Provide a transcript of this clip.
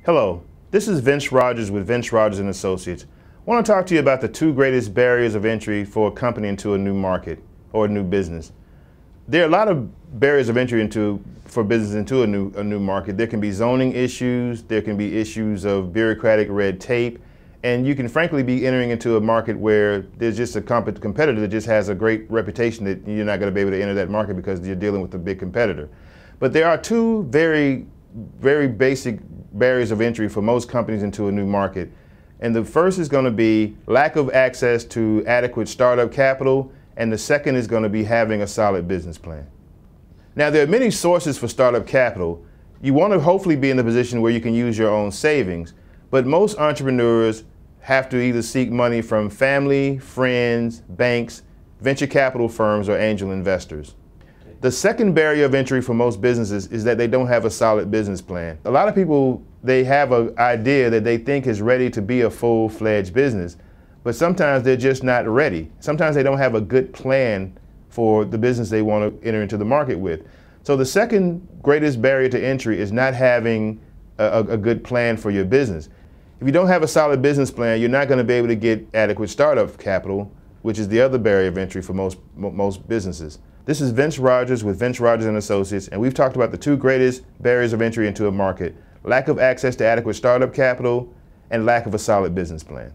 Hello, this is Vince Rogers with Vince Rogers & Associates. I want to talk to you about the two greatest barriers of entry for a company into a new market or a new business. There are a lot of barriers of entry for business into a new market. There can be zoning issues, there can be issues of bureaucratic red tape, and you can frankly be entering into a market where there's just a competitor that just has a great reputation that you're not going to be able to enter that market because you're dealing with a big competitor. But there are two very basic barriers of entry for most companies into a new market. And the first is going to be lack of access to adequate startup capital, and the second is going to be having a solid business plan. Now, there are many sources for startup capital. You want to hopefully be in the position where you can use your own savings, but most entrepreneurs have to either seek money from family, friends, banks, venture capital firms, or angel investors. The second barrier of entry for most businesses is that they don't have a solid business plan. A lot of people, they have an idea that they think is ready to be a full-fledged business, but sometimes they're just not ready. Sometimes they don't have a good plan for the business they want to enter into the market with. So the second greatest barrier to entry is not having a good plan for your business. If you don't have a solid business plan, you're not going to be able to get adequate startup capital, which is the other barrier of entry for most businesses. This is Vince Rogers with Vince Rogers & Associates, and we've talked about the two greatest barriers of entry into a market: lack of access to adequate startup capital and lack of a solid business plan.